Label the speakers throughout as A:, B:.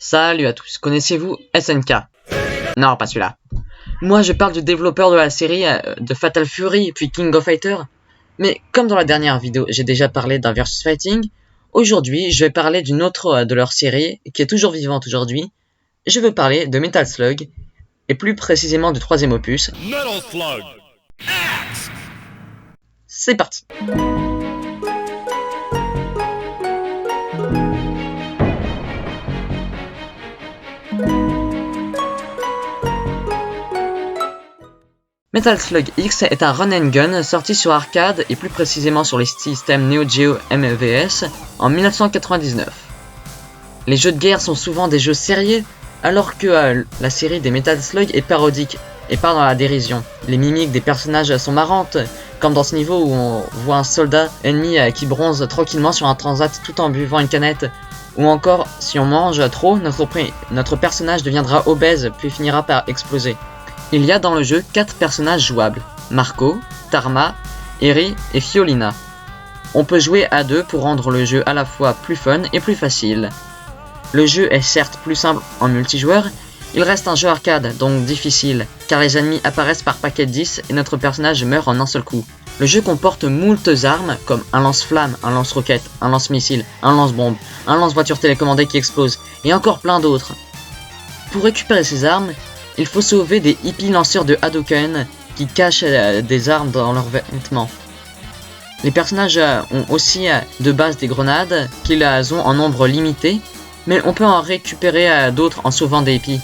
A: Salut à tous, connaissez-vous SNK? Non, pas celui-là. Moi je parle du développeur de la série de Fatal Fury puis King of Fighters. Mais comme dans la dernière vidéo j'ai déjà parlé d'un versus fighting, aujourd'hui je vais parler d'une autre de leur série qui est toujours vivante aujourd'hui. Je veux parler de Metal Slug, et plus précisément du troisième opus. Metal Slug X. C'est parti. Metal Slug X est un run and gun sorti sur arcade et plus précisément sur les systèmes Neo Geo MVS en 1999. Les jeux de guerre sont souvent des jeux sérieux alors que la série des Metal Slug est parodique et part dans la dérision. Les mimiques des personnages sont marrantes, comme dans ce niveau où on voit un soldat ennemi qui bronze tranquillement sur un transat tout en buvant une canette, ou encore si on mange trop, notre personnage deviendra obèse puis finira par exploser. Il y a dans le jeu 4 personnages jouables, Marco, Tarma, Eri et Fiolina. On peut jouer à 2 pour rendre le jeu à la fois plus fun et plus facile. Le jeu est certes plus simple en multijoueur, il reste un jeu arcade donc difficile, car les ennemis apparaissent par paquet de 10 et notre personnage meurt en un seul coup. Le jeu comporte moultes armes comme un lance-flamme, un lance-roquette, un lance-missile, un lance-bombe, un lance-voiture télécommandé qui explose, et encore plein d'autres. Pour récupérer ces armes, il faut sauver des hippies lanceurs de Hadouken qui cachent des armes dans leurs vêtements. Les personnages ont aussi de base des grenades qu'ils ont en nombre limité, mais on peut en récupérer d'autres en sauvant des hippies.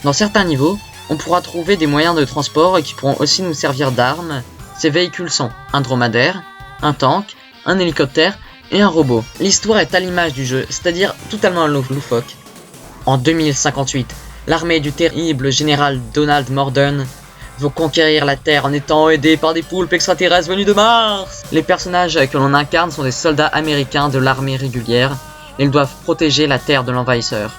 A: Dans certains niveaux, on pourra trouver des moyens de transport qui pourront aussi nous servir d'armes. Ces véhicules sont un dromadaire, un tank, un hélicoptère et un robot. L'histoire est à l'image du jeu, c'est-à-dire totalement loufoque. En 2058, l'armée du terrible général Donald Morden veut conquérir la Terre en étant aidé par des poulpes extraterrestres venus de Mars. Les personnages que l'on incarne sont des soldats américains de l'armée régulière. Ils doivent protéger la Terre de l'envahisseur.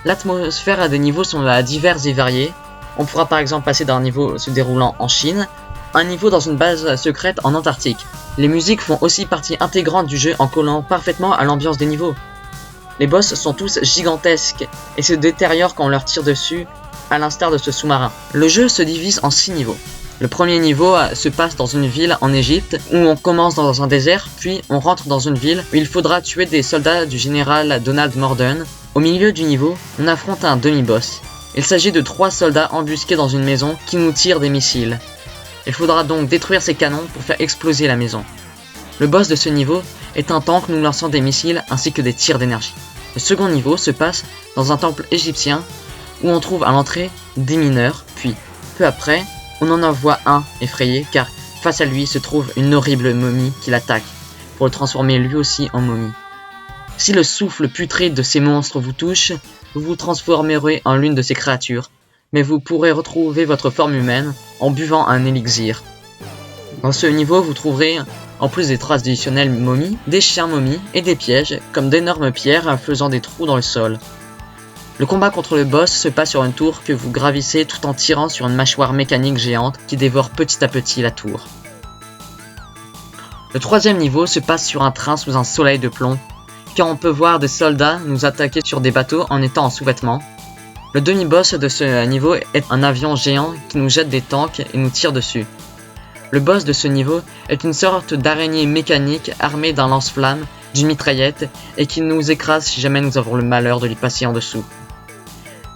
A: L'atmosphère des niveaux sont diverses et variées. On pourra par exemple passer d'un niveau se déroulant en Chine, à un niveau dans une base secrète en Antarctique. Les musiques font aussi partie intégrante du jeu en collant parfaitement à l'ambiance des niveaux. Les boss sont tous gigantesques et se détériorent quand on leur tire dessus, à l'instar de ce sous-marin. Le jeu se divise en 6 niveaux. Le premier niveau se passe dans une ville en Égypte où on commence dans un désert, puis on rentre dans une ville où il faudra tuer des soldats du général Donald Morden. Au milieu du niveau, on affronte un demi-boss. Il s'agit de 3 soldats embusqués dans une maison qui nous tirent des missiles. Il faudra donc détruire ces canons pour faire exploser la maison. Le boss de ce niveau est un tank nous lançant des missiles ainsi que des tirs d'énergie. Le second niveau se passe dans un temple égyptien où on trouve à l'entrée des mineurs, puis peu après, on en envoie un effrayé car face à lui se trouve une horrible momie qui l'attaque pour le transformer lui aussi en momie. Si le souffle putride de ces monstres vous touche, vous vous transformerez en l'une de ces créatures, mais vous pourrez retrouver votre forme humaine en buvant un élixir. Dans ce niveau, vous trouverez, en plus des traces additionnelles momies, des chiens momies et des pièges, comme d'énormes pierres faisant des trous dans le sol. Le combat contre le boss se passe sur une tour que vous gravissez tout en tirant sur une mâchoire mécanique géante qui dévore petit à petit la tour. Le troisième niveau se passe sur un train sous un soleil de plomb, car on peut voir des soldats nous attaquer sur des bateaux en étant en sous-vêtements. Le demi-boss de ce niveau est un avion géant qui nous jette des tanks et nous tire dessus. Le boss de ce niveau est une sorte d'araignée mécanique armée d'un lance-flamme, d'une mitraillette et qui nous écrase si jamais nous avons le malheur de lui passer en dessous.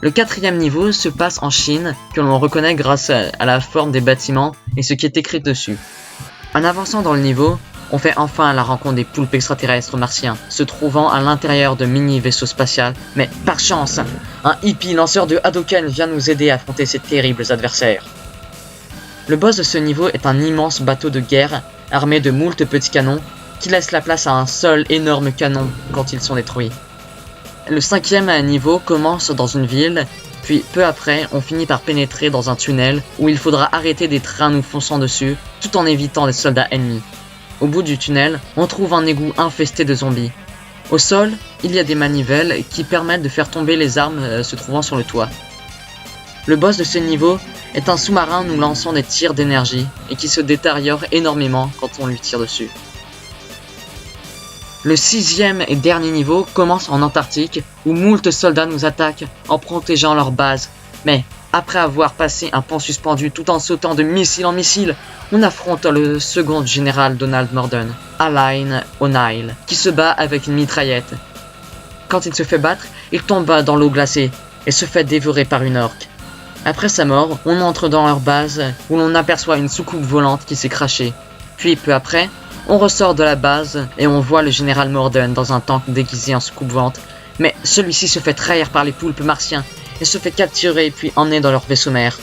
A: Le quatrième niveau se passe en Chine, que l'on reconnaît grâce à la forme des bâtiments et ce qui est écrit dessus. En avançant dans le niveau, on fait enfin la rencontre des poulpes extraterrestres martiens, se trouvant à l'intérieur de mini-vaisseaux spatiaux, mais par chance, un hippie lanceur de Hadouken vient nous aider à affronter ces terribles adversaires. Le boss de ce niveau est un immense bateau de guerre armé de moultes petits canons qui laisse la place à un seul énorme canon quand ils sont détruits. Le cinquième niveau commence dans une ville, puis peu après on finit par pénétrer dans un tunnel où il faudra arrêter des trains nous fonçant dessus tout en évitant des soldats ennemis. Au bout du tunnel, on trouve un égout infesté de zombies. Au sol, il y a des manivelles qui permettent de faire tomber les armes se trouvant sur le toit. Le boss de ce niveau est un sous-marin nous lançant des tirs d'énergie et qui se détériore énormément quand on lui tire dessus. Le 6e et dernier niveau commence en Antarctique, où moult soldats nous attaquent en protégeant leur base. Mais après avoir passé un pont suspendu tout en sautant de missile en missile, on affronte le second général Donald Morden, Alain O'Neill, qui se bat avec une mitraillette. Quand il se fait battre, il tombe dans l'eau glacée et se fait dévorer par une orque. Après sa mort, on entre dans leur base où l'on aperçoit une soucoupe volante qui s'est crachée. Puis peu après, on ressort de la base et on voit le général Morden dans un tank déguisé en soucoupe volante, mais celui-ci se fait trahir par les poulpes martiens et se fait capturer puis emmener dans leur vaisseau mère.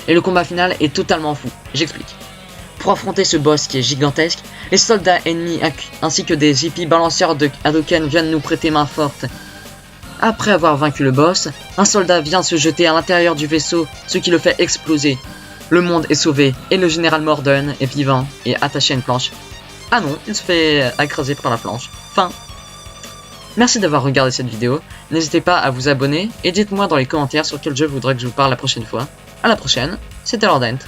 A: Et le combat final est totalement fou, j'explique. Pour affronter ce boss qui est gigantesque, les soldats ennemis ainsi que des hippies balanceurs de Hadouken viennent nous prêter main forte. Après avoir vaincu le boss, un soldat vient se jeter à l'intérieur du vaisseau, ce qui le fait exploser. Le monde est sauvé et le général Morden est vivant et attaché à une planche. Ah non, il se fait écraser par la planche. Fin. Merci d'avoir regardé cette vidéo, n'hésitez pas à vous abonner et dites-moi dans les commentaires sur quel jeu vous voudrez que je vous parle la prochaine fois. A la prochaine, c'était Lord Ent.